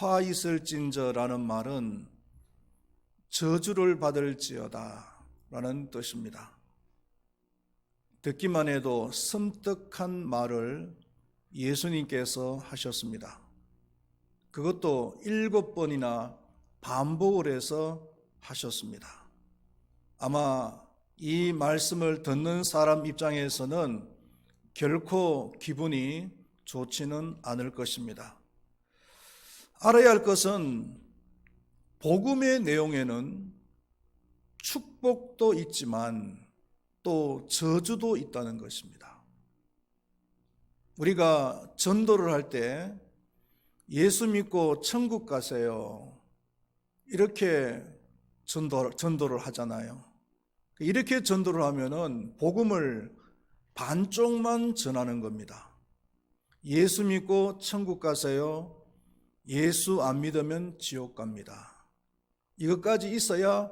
화 있을진저라는 말은 저주를 받을지어다 라는 뜻입니다. 듣기만 해도 섬뜩한 말을 예수님께서 하셨습니다. 그것도 7번이나 반복을 해서 하셨습니다. 아마 이 말씀을 듣는 사람 입장에서는 결코 기분이 좋지는 않을 것입니다. 알아야 할 것은 복음의 내용에는 축복도 있지만 또 저주도 있다는 것입니다. 우리가 전도를 할 때 예수 믿고 천국 가세요, 이렇게 전도를 하잖아요. 이렇게 전도를 하면은 복음을 반쪽만 전하는 겁니다. 예수 믿고 천국 가세요, 예수 안 믿으면 지옥 갑니다. 이것까지 있어야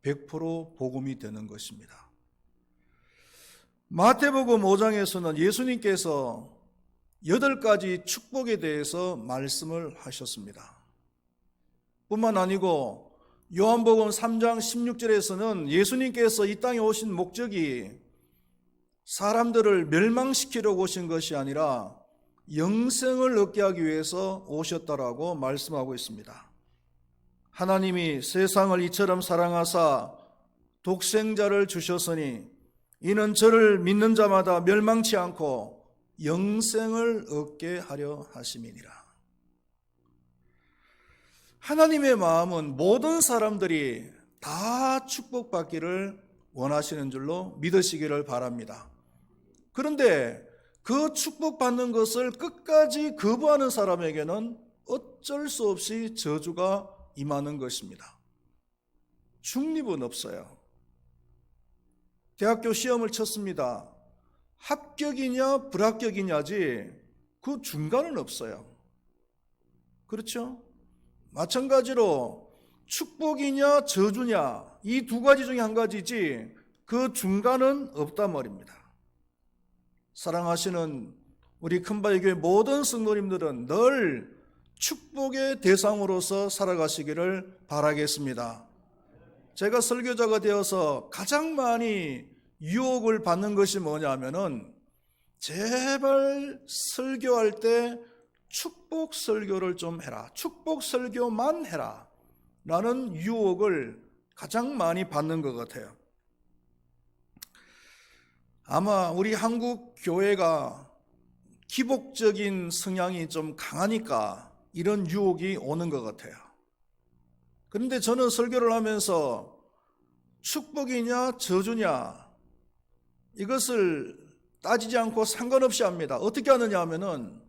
100% 복음이 되는 것입니다. 마태복음 5장에서는 예수님께서 8가지 축복에 대해서 말씀을 하셨습니다. 뿐만 아니고 요한복음 3장 16절에서는 예수님께서 이 땅에 오신 목적이 사람들을 멸망시키려고 오신 것이 아니라 영생을 얻게 하기 위해서 오셨다라고 말씀하고 있습니다. 하나님이 세상을 이처럼 사랑하사 독생자를 주셨으니 이는 저를 믿는 자마다 멸망치 않고 영생을 얻게 하려 하심이니라. 하나님의 마음은 모든 사람들이 다 축복받기를 원하시는 줄로 믿으시기를 바랍니다. 그런데 그 축복받는 것을 끝까지 거부하는 사람에게는 어쩔 수 없이 저주가 임하는 것입니다. 중립은 없어요. 대학교 시험을 쳤습니다. 합격이냐 불합격이냐지 그 중간은 없어요. 그렇죠? 마찬가지로 축복이냐 저주냐 이 2가지 중에 한 가지지 그 중간은 없단 말입니다. 사랑하시는 우리 큰바위 교회 모든 성도님들은 늘 축복의 대상으로서 살아가시기를 바라겠습니다. 제가 설교자가 되어서 가장 많이 유혹을 받는 것이 뭐냐면은 제발 설교할 때 축복 설교를 좀 해라, 축복 설교만 해라 라는 유혹을 가장 많이 받는 것 같아요. 아마 우리 한국 교회가 기복적인 성향이 좀 강하니까 이런 유혹이 오는 것 같아요. 그런데 저는 설교를 하면서 축복이냐 저주냐 이것을 따지지 않고 상관없이 합니다. 어떻게 하느냐 하면은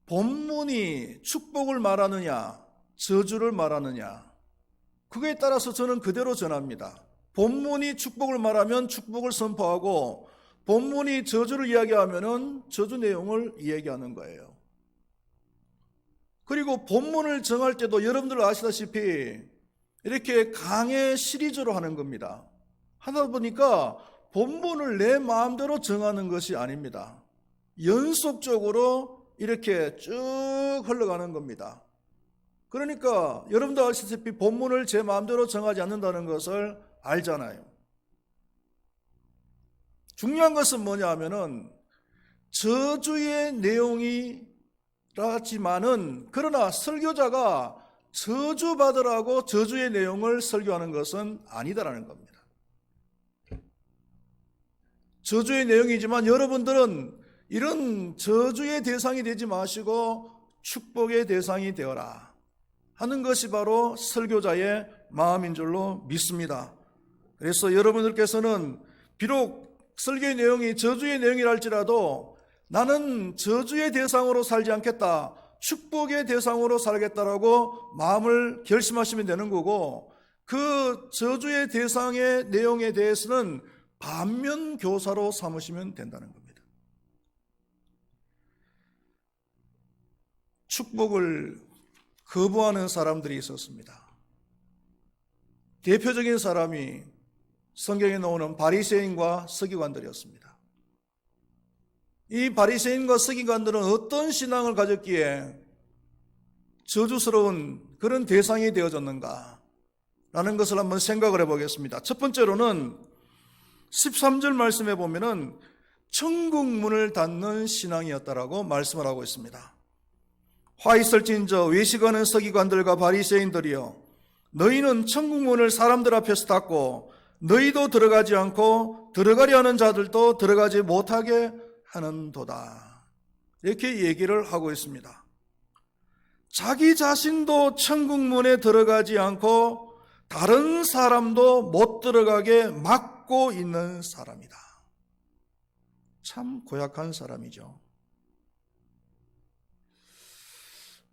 본문이 축복을 말하느냐 저주를 말하느냐 그거에 따라서 저는 그대로 전합니다. 본문이 축복을 말하면 축복을 선포하고 본문이 저주를 이야기하면은 저주 내용을 이야기하는 거예요. 그리고 본문을 정할 때도 여러분들 아시다시피 이렇게 강해 시리즈로 하는 겁니다. 하다 보니까 본문을 내 마음대로 정하는 것이 아닙니다. 연속적으로 이렇게 쭉 흘러가는 겁니다. 그러니까 여러분도 아시다시피 본문을 제 마음대로 정하지 않는다는 것을 알잖아요. 중요한 것은 뭐냐 하면은 저주의 내용이라지만은 그러나 설교자가 저주받으라고 저주의 내용을 설교하는 것은 아니다라는 겁니다. 저주의 내용이지만 여러분들은 이런 저주의 대상이 되지 마시고 축복의 대상이 되어라 하는 것이 바로 설교자의 마음인 줄로 믿습니다. 그래서 여러분들께서는 비록 설교의 내용이 저주의 내용이라 할지라도 나는 저주의 대상으로 살지 않겠다, 축복의 대상으로 살겠다라고 마음을 결심하시면 되는 거고, 그 저주의 대상의 내용에 대해서는 반면 교사로 삼으시면 된다는 겁니다. 축복을 거부하는 사람들이 있었습니다. 대표적인 사람이 성경에 나오는 바리새인과 서기관들이었습니다. 이 바리새인과 서기관들은 어떤 신앙을 가졌기에 저주스러운 그런 대상이 되어졌는가 라는 것을 한번 생각을 해보겠습니다. 첫 번째로는 13절 말씀에 보면은 천국 문을 닫는 신앙이었다라고 말씀을 하고 있습니다. 화 있을진저 외식하는 서기관들과 바리새인들이여, 너희는 천국 문을 사람들 앞에서 닫고 너희도 들어가지 않고 들어가려 하는 자들도 들어가지 못하게 하는도다. 이렇게 얘기를 하고 있습니다. 자기 자신도 천국 문에 들어가지 않고 다른 사람도 못 들어가게 막고 있는 사람이다. 참 고약한 사람이죠.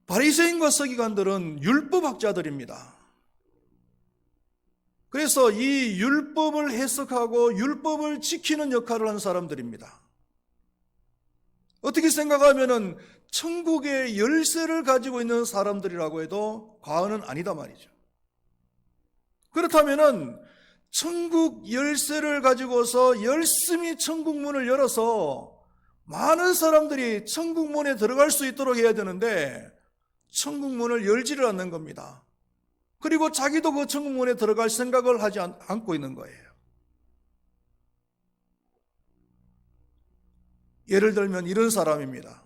바리새인과 서기관들은 율법학자들입니다. 그래서 이 율법을 해석하고 율법을 지키는 역할을 하는 사람들입니다. 어떻게 생각하면은 천국의 열쇠를 가지고 있는 사람들이라고 해도 과언은 아니다 말이죠. 그렇다면은 천국 열쇠를 가지고서 열심히 천국 문을 열어서 많은 사람들이 천국 문에 들어갈 수 있도록 해야 되는데 천국 문을 열지를 않는 겁니다. 그리고 자기도 그 천국 문에 들어갈 생각을 하지 않고 있는 거예요. 예를 들면 이런 사람입니다.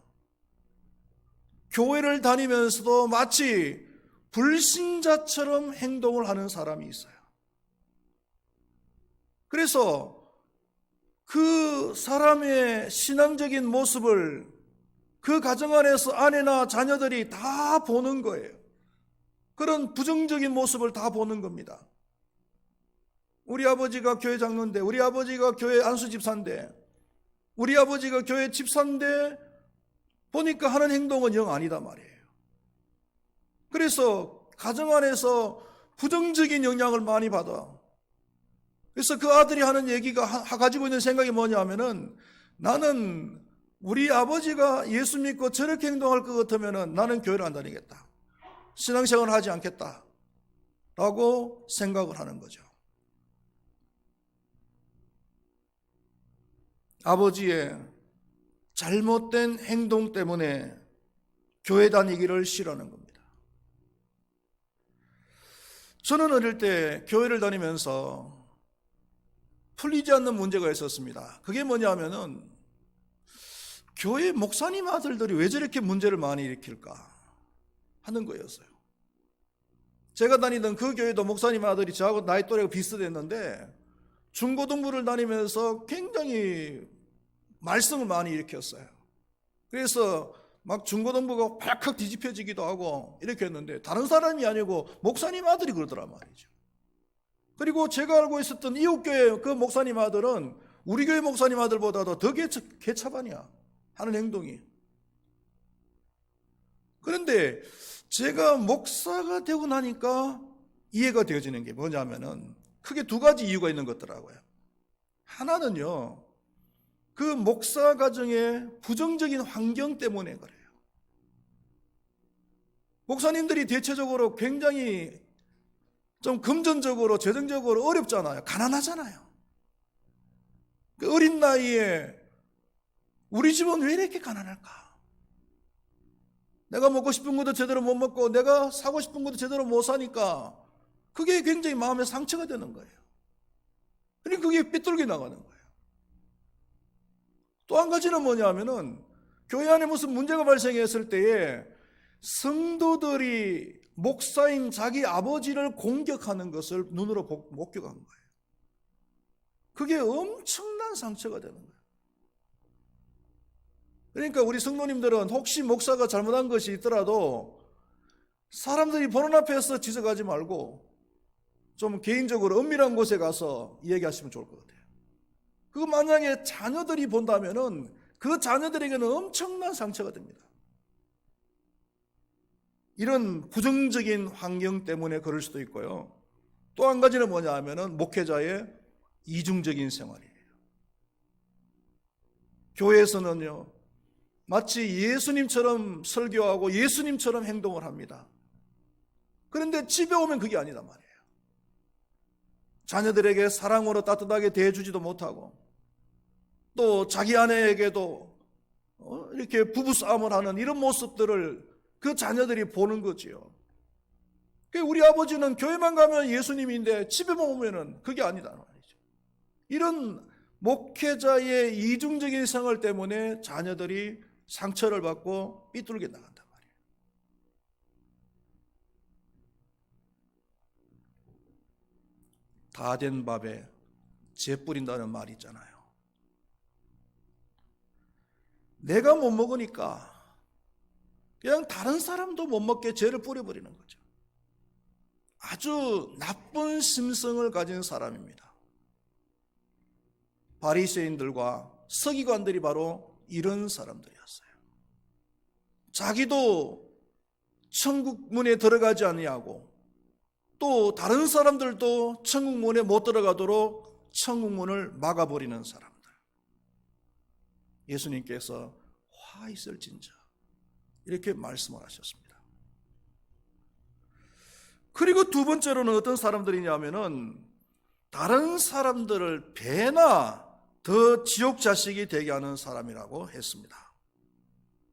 교회를 다니면서도 마치 불신자처럼 행동을 하는 사람이 있어요. 그래서 그 사람의 신앙적인 모습을 그 가정 안에서 아내나 자녀들이 다 보는 거예요. 그런 부정적인 모습을 다 보는 겁니다. 우리 아버지가 교회 장로인데, 우리 아버지가 교회 안수 집사인데, 우리 아버지가 교회 집사인데 보니까 하는 행동은 영 아니다 말이에요. 그래서 가정 안에서 부정적인 영향을 많이 받아. 그래서 그 아들이 하는 얘기가 가지고 있는 생각이 뭐냐 하면은, 나는 우리 아버지가 예수 믿고 저렇게 행동할 것 같으면은 나는 교회를 안 다니겠다, 신앙생활을 하지 않겠다 라고 생각을 하는 거죠. 아버지의 잘못된 행동 때문에 교회 다니기를 싫어하는 겁니다. 저는 어릴 때 교회를 다니면서 풀리지 않는 문제가 있었습니다. 그게 뭐냐 하면은, 교회 목사님 아들들이 왜 저렇게 문제를 많이 일으킬까 하는 거였어요. 제가 다니던 그 교회도 목사님 아들이 저하고 나이 또래가 비슷했는데 중고등부를 다니면서 굉장히 말썽을 많이 일으켰어요. 그래서 막 중고등부가 팍팍 뒤집혀지기도 하고 이렇게 했는데, 다른 사람이 아니고 목사님 아들이 그러더란 말이죠. 그리고 제가 알고 있었던 이웃교회 그 목사님 아들은 우리 교회 목사님 아들보다도 더 개차반이야, 하는 행동이. 그런데 제가 목사가 되고 나니까 이해가 되어지는 게 뭐냐면은, 크게 두 가지 이유가 있는 것 같더라고요. 하나는요, 그 목사 가정의 부정적인 환경 때문에 그래요. 목사님들이 대체적으로 굉장히 좀 금전적으로, 재정적으로 어렵잖아요. 가난하잖아요. 그 어린 나이에 우리 집은 왜 이렇게 가난할까? 내가 먹고 싶은 것도 제대로 못 먹고 내가 사고 싶은 것도 제대로 못 사니까 그게 굉장히 마음에 상처가 되는 거예요. 그러니까 그게 삐뚤게 나가는 거예요. 또 한 가지는 뭐냐 하면은, 교회 안에 무슨 문제가 발생했을 때에 성도들이 목사인 자기 아버지를 공격하는 것을 눈으로 목격한 거예요. 그게 엄청난 상처가 되는 거예요. 그러니까 우리 성도님들은 혹시 목사가 잘못한 것이 있더라도 사람들이 보는 앞에서 지적하지 말고 좀 개인적으로 은밀한 곳에 가서 얘기하시면 좋을 것 같아요. 그거 만약에 자녀들이 본다면은 그 자녀들에게는 엄청난 상처가 됩니다. 이런 부정적인 환경 때문에 그럴 수도 있고요. 또 한 가지는 뭐냐 하면은 목회자의 이중적인 생활이에요. 교회에서는요, 마치 예수님처럼 설교하고 예수님처럼 행동을 합니다. 그런데 집에 오면 그게 아니다 말이에요. 자녀들에게 사랑으로 따뜻하게 대해주지도 못하고, 또 자기 아내에게도 이렇게 부부싸움을 하는 이런 모습들을 그 자녀들이 보는 거지요. 우리 아버지는 교회만 가면 예수님인데 집에만 오면은 그게 아니다 말이죠. 이런 목회자의 이중적인 생활 때문에 자녀들이 상처를 받고 삐뚤게 나간단 말이에요. 다 된 밥에 재 뿌린다는 말이 있잖아요. 내가 못 먹으니까 그냥 다른 사람도 못 먹게 죄를 뿌려버리는 거죠. 아주 나쁜 심성을 가진 사람입니다. 바리새인들과 서기관들이 바로 이런 사람들이었어요. 자기도 천국 문에 들어가지 아니하고 또 다른 사람들도 천국 문에 못 들어가도록 천국 문을 막아버리는 사람들. 예수님께서 화 있을진저 이렇게 말씀을 하셨습니다. 그리고 두 번째로는 어떤 사람들이냐면은 다른 사람들을 배나 더 지옥 자식이 되게 하는 사람이라고 했습니다.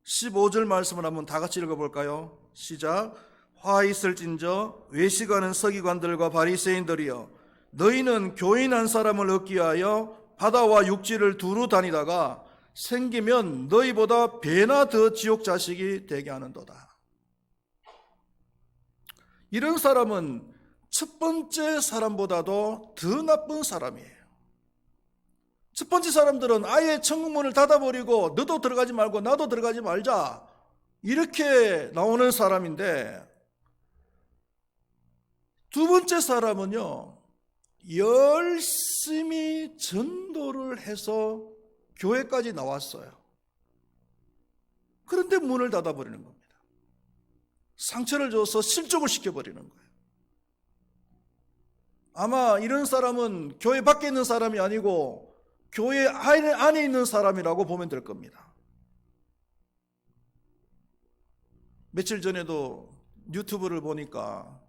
15절 말씀을 한번 다 같이 읽어볼까요? 시작. 화 있을진저 외식하는 서기관들과 바리새인들이여 너희는 교인 한 사람을 얻기 위하여 바다와 육지를 두루 다니다가 생기면 너희보다 배나 더 지옥 자식이 되게 하는도다. 이런 사람은 첫 번째 사람보다도 더 나쁜 사람이에요. 첫 번째 사람들은 아예 천국문을 닫아버리고 너도 들어가지 말고 나도 들어가지 말자 이렇게 나오는 사람인데, 두 번째 사람은요 열심히 전도를 해서 교회까지 나왔어요. 그런데 문을 닫아버리는 겁니다. 상처를 줘서 실족을 시켜버리는 거예요. 아마 이런 사람은 교회 밖에 있는 사람이 아니고 교회 안에 있는 사람이라고 보면 될 겁니다. 며칠 전에도 유튜브를 보니까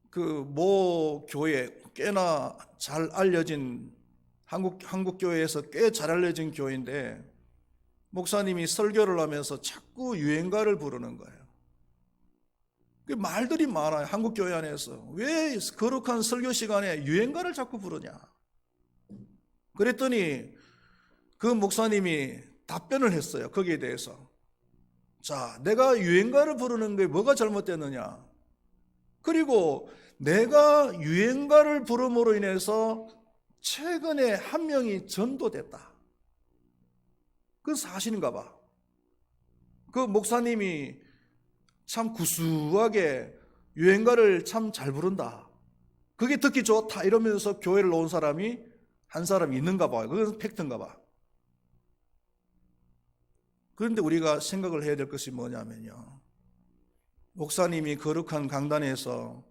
그 모 교회, 꽤나 잘 알려진 한국 교회에서 꽤 잘 알려진 교회인데 목사님이 설교를 하면서 자꾸 유행가를 부르는 거예요. 말들이 많아요. 한국 교회 안에서 왜 거룩한 설교 시간에 유행가를 자꾸 부르냐. 그랬더니 그 목사님이 답변을 했어요. 거기에 대해서. 자, 내가 유행가를 부르는 게 뭐가 잘못됐느냐. 그리고 내가 유행가를 부름으로 인해서 최근에 한 명이 전도됐다. 그건 사실인가 봐. 그 목사님이 참 구수하게 유행가를 참 잘 부른다. 그게 듣기 좋다 이러면서 교회를 놓은 사람이 한 사람이 있는가 봐요. 그건 팩트인가 봐. 그런데 우리가 생각을 해야 될 것이 뭐냐면요, 목사님이 거룩한 강단에서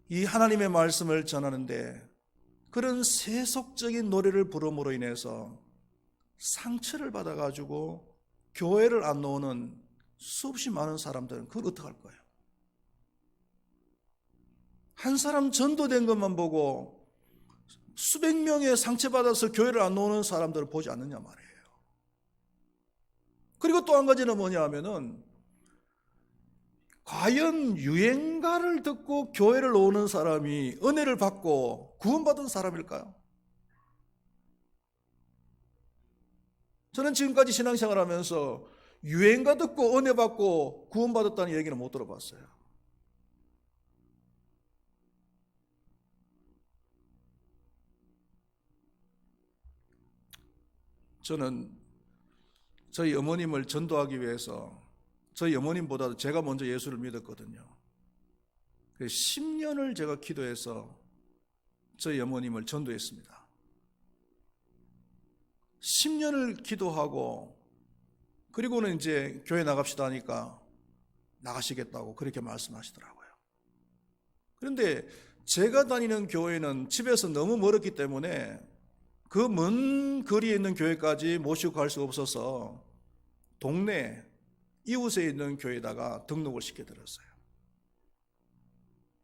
이 하나님의 말씀을 전하는데 그런 세속적인 노래를 부름으로 인해서 상처를 받아가지고 교회를 안 나오는 수없이 많은 사람들은 그걸 어떡할 거예요? 한 사람 전도된 것만 보고 수백 명의 상처받아서 교회를 안 나오는 사람들을 보지 않느냐 말이에요. 그리고 또 한 가지는 뭐냐 하면은 과연 유행가를 듣고 교회를 오는 사람이 은혜를 받고 구원받은 사람일까요? 저는 지금까지 신앙생활 하면서 유행가 듣고 은혜 받고 구원받았다는 얘기는 못 들어봤어요. 저는 저희 어머님을 전도하기 위해서 저희 어머님보다도 제가 먼저 예수를 믿었거든요. 10년을 제가 기도해서 저희 어머님을 전도했습니다. 10년을 기도하고 그리고는 이제 교회 나갑시다 하니까 나가시겠다고 그렇게 말씀하시더라고요. 그런데 제가 다니는 교회는 집에서 너무 멀었기 때문에 그 먼 거리에 있는 교회까지 모시고 갈 수 없어서 동네 이웃에 있는 교회에다가 등록을 시켜드렸어요.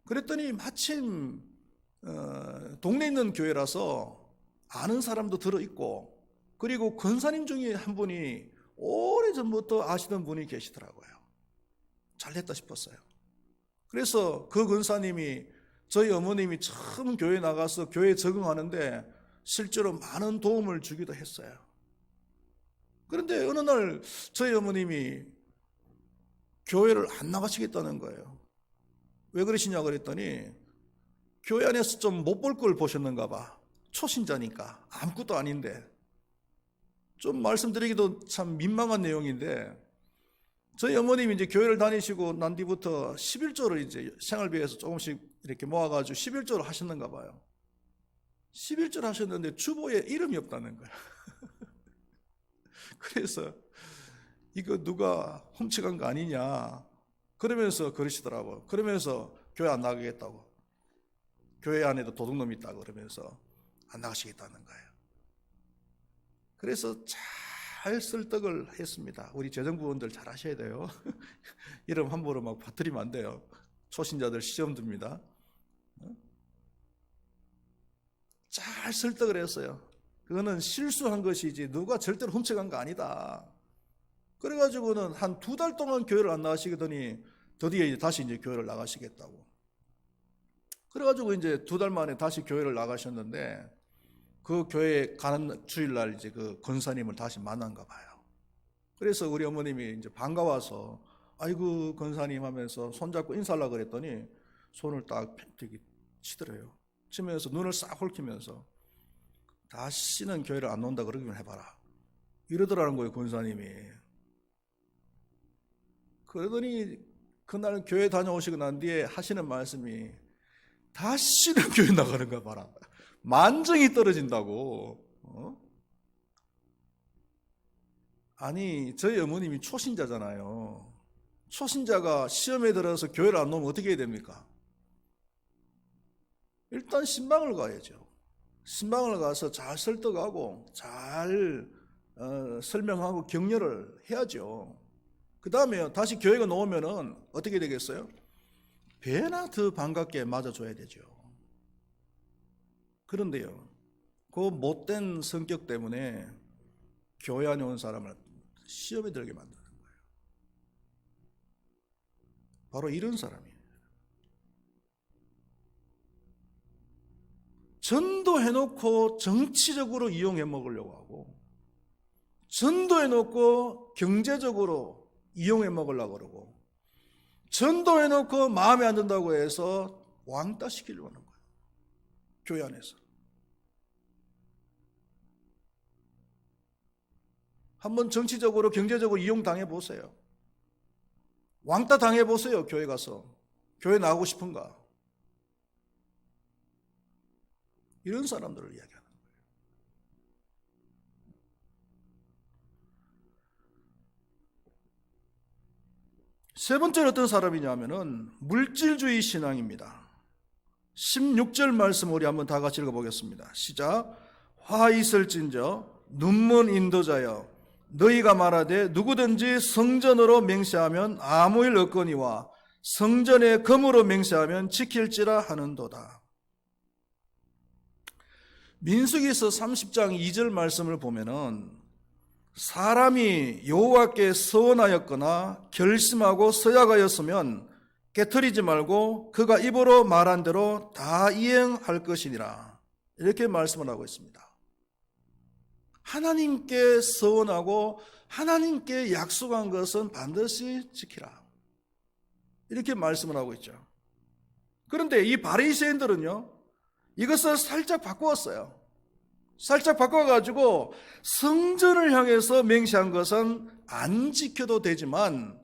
그랬더니 마침 동네에 있는 교회라서 아는 사람도 들어있고, 그리고 권사님 중에 한 분이 오래전부터 아시던 분이 계시더라고요. 잘됐다 싶었어요. 그래서 그 권사님이 저희 어머님이 처음 교회 나가서 교회에 적응하는데 실제로 많은 도움을 주기도 했어요. 그런데 어느 날 저희 어머님이 교회를 안 나가시겠다는 거예요. 왜 그러시냐 그랬더니 교회 안에서 좀 못 볼 걸 보셨는가 봐. 초신자니까 아무것도 아닌데. 좀 말씀드리기도 참 민망한 내용인데 저희 어머님이 이제 교회를 다니시고 난 뒤부터 11조를 이제 생활비에서 조금씩 이렇게 모아가지고 11조를 하셨는가 봐요. 11조를 하셨는데 주보에 이름이 없다는 거예요. 그래서 이거 누가 훔쳐간 거 아니냐 그러면서 그러시더라고요. 그러면서 교회 안 나가겠다고. 교회 안에도 도둑놈이 있다고 그러면서 안 나가시겠다는 거예요. 그래서 잘 설득을 했습니다. 우리 재정부원들 잘 하셔야 돼요. 이름 함부로 막 퍼뜨리면 안 돼요. 초신자들 시험 듭니다. 잘 설득을 했어요. 그거는 실수한 것이지 누가 절대로 훔쳐간 거 아니다. 그래가지고는 한 2달 동안 교회를 안 나가시더니 드디어 다시 이제 교회를 나가시겠다고. 그래가지고 이제 2달 만에 다시 교회를 나가셨는데 그 교회에 가는 주일날 이제 그 권사님을 다시 만난가 봐요. 그래서 우리 어머님이 이제 반가워서 아이고 권사님 하면서 손잡고 인사하려고 그랬더니 손을 딱 되게 치더래요. 치면서 눈을 싹 홀키면서 다시는 교회를 안 온다 그러기만 해봐라. 이러더라는 거예요, 권사님이. 그러더니 그날 교회 다녀오시고 난 뒤에 하시는 말씀이 다시는 교회 나가는 거 봐라. 만정이 떨어진다고. 아니 저희 어머님이 초신자잖아요. 초신자가 시험에 들어서 교회를 안 오면 어떻게 해야 됩니까? 일단 신방을 가야죠. 신방을 가서 잘 설득하고 잘 설명하고 격려를 해야죠. 그 다음에 다시 교회가 나오면은 어떻게 되겠어요? 배나 더 반갑게 맞아줘야 되죠. 그런데요, 그 못된 성격 때문에 교회 안에 온 사람을 시험에 들게 만드는 거예요. 바로 이런 사람이에요. 전도해놓고 정치적으로 이용해 먹으려고 하고, 전도해놓고 경제적으로 이용해 먹으려고 그러고, 전도해놓고 마음에 안 든다고 해서 왕따 시키려고 하는 거예요. 교회 안에서. 한번 정치적으로 경제적으로 이용당해 보세요. 왕따 당해 보세요. 교회 가서. 교회 나가고 싶은가? 이런 사람들을 이야기하는 거예요. 세 번째로 어떤 사람이냐면은 물질주의 신앙입니다. 16절 말씀 우리 한번 다 같이 읽어보겠습니다. 시작. 화 있을진저 눈먼 인도자여 너희가 말하되 누구든지 성전으로 맹세하면 아무 일 없거니와 성전에 금으로 맹세하면 지킬지라 하는도다. 민수기서 30장 2절 말씀을 보면은 사람이 여호와께 서원하였거나 결심하고 서약하였으면 깨트리지 말고 그가 입으로 말한 대로 다 이행할 것이니라. 이렇게 말씀을 하고 있습니다. 하나님께 서원하고 하나님께 약속한 것은 반드시 지키라. 이렇게 말씀을 하고 있죠. 그런데 이 바리새인들은요, 이것을 살짝 바꾸었어요. 살짝 바꿔가지고 성전을 향해서 맹세한 것은 안 지켜도 되지만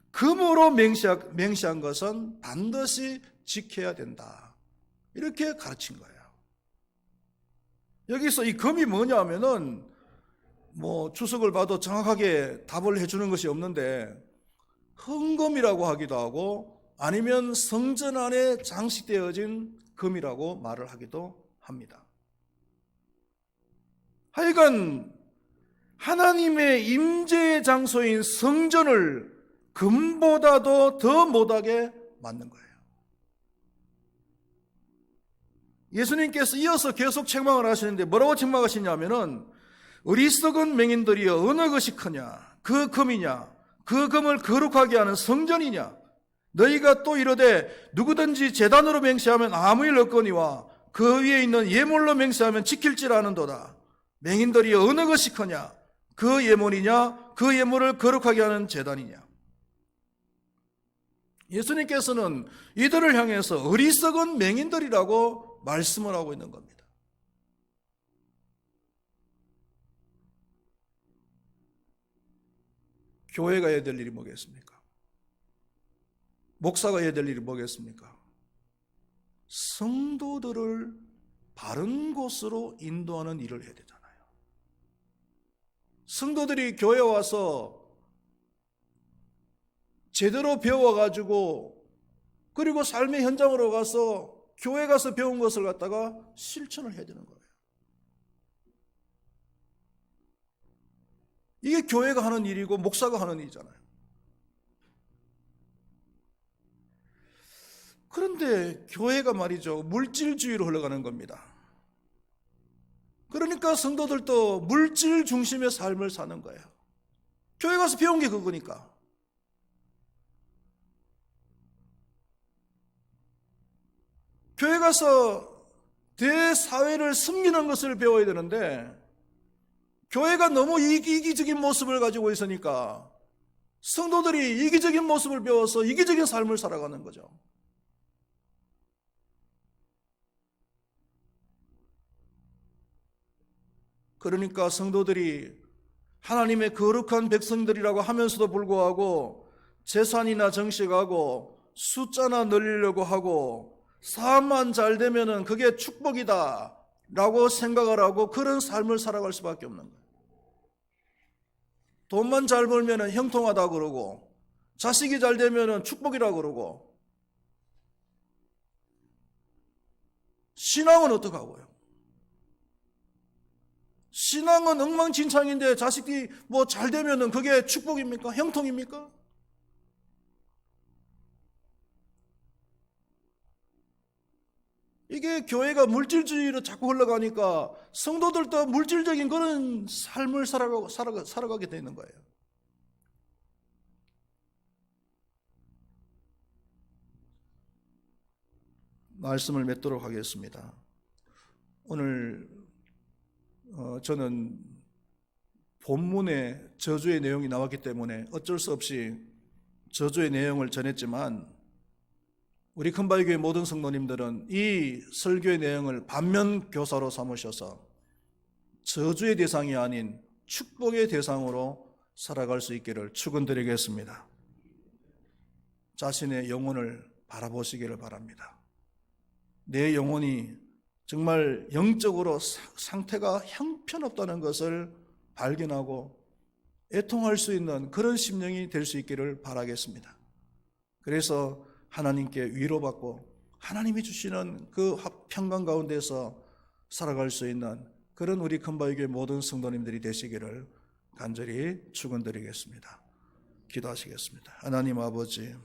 금으로 맹세한 것은 반드시 지켜야 된다. 이렇게 가르친 거예요. 여기서 이 금이 뭐냐 하면은 주석을 봐도 정확하게 답을 해주는 것이 없는데 헌금이라고 하기도 하고 아니면 성전 안에 장식되어진 금이라고 말을 하기도 합니다. 하여간 하나님의 임재의 장소인 성전을 금보다도 더 못하게 만든 거예요. 예수님께서 이어서 계속 책망을 하시는데 뭐라고 책망하시냐면은 어리석은 맹인들이여 어느 것이 크냐 그 금이냐? 그 금을 거룩하게 하는 성전이냐? 너희가 또 이르되 누구든지 제단으로 맹세하면 아무 일 없거니와 그 위에 있는 예물로 맹세하면 지킬지라 하는도다. 맹인들이 어느 것이 크냐? 그 예물이냐? 그 예물을 거룩하게 하는 제단이냐? 예수님께서는 이들을 향해서 어리석은 맹인들이라고 말씀을 하고 있는 겁니다. 교회가 해야 될 일이 뭐겠습니까? 목사가 해야 될 일이 뭐겠습니까? 성도들을 바른 곳으로 인도하는 일을 해야 되잖아요. 성도들이 교회에 와서 제대로 배워가지고 그리고 삶의 현장으로 가서 교회 가서 배운 것을 갖다가 실천을 해야 되는 거예요. 이게 교회가 하는 일이고 목사가 하는 일이잖아요. 그런데 교회가 말이죠, 물질주의로 흘러가는 겁니다. 그러니까 성도들도 물질 중심의 삶을 사는 거예요. 교회 가서 배운 게 그거니까. 교회 가서 대사회를 섬기는 것을 배워야 되는데 교회가 너무 이기적인 모습을 가지고 있으니까 성도들이 이기적인 모습을 배워서 이기적인 삶을 살아가는 거죠. 그러니까 성도들이 하나님의 거룩한 백성들이라고 하면서도 불구하고 재산이나 정식하고 숫자나 늘리려고 하고 사업만 잘 되면은 그게 축복이다 라고 생각을 하고 그런 삶을 살아갈 수밖에 없는 거예요. 돈만 잘 벌면은 형통하다 그러고 자식이 잘 되면은 축복이라 그러고 신앙은 어떡하고요? 신앙은 엉망진창인데 자식이 뭐 잘 되면은 그게 축복입니까? 형통입니까? 이게 교회가 물질주의로 자꾸 흘러가니까 성도들도 물질적인 그런 삶을 살아가게 되는 거예요. 말씀을 맺도록 하겠습니다. 오늘 저는 본문에 저주의 내용이 나왔기 때문에 어쩔 수 없이 저주의 내용을 전했지만 우리 큰바위교회 모든 성도님들은 이 설교의 내용을 반면 교사로 삼으셔서 저주의 대상이 아닌 축복의 대상으로 살아갈 수 있기를 축원드리겠습니다. 자신의 영혼을 바라보시기를 바랍니다. 내 영혼이 정말 영적으로 상태가 형편없다는 것을 발견하고 애통할 수 있는 그런 심령이 될 수 있기를 바라겠습니다. 그래서 하나님께 위로받고 하나님이 주시는 그 평강 가운데서 살아갈 수 있는 그런 우리 큰바위교회 모든 성도님들이 되시기를 간절히 축원드리겠습니다. 기도하시겠습니다. 하나님 아버지,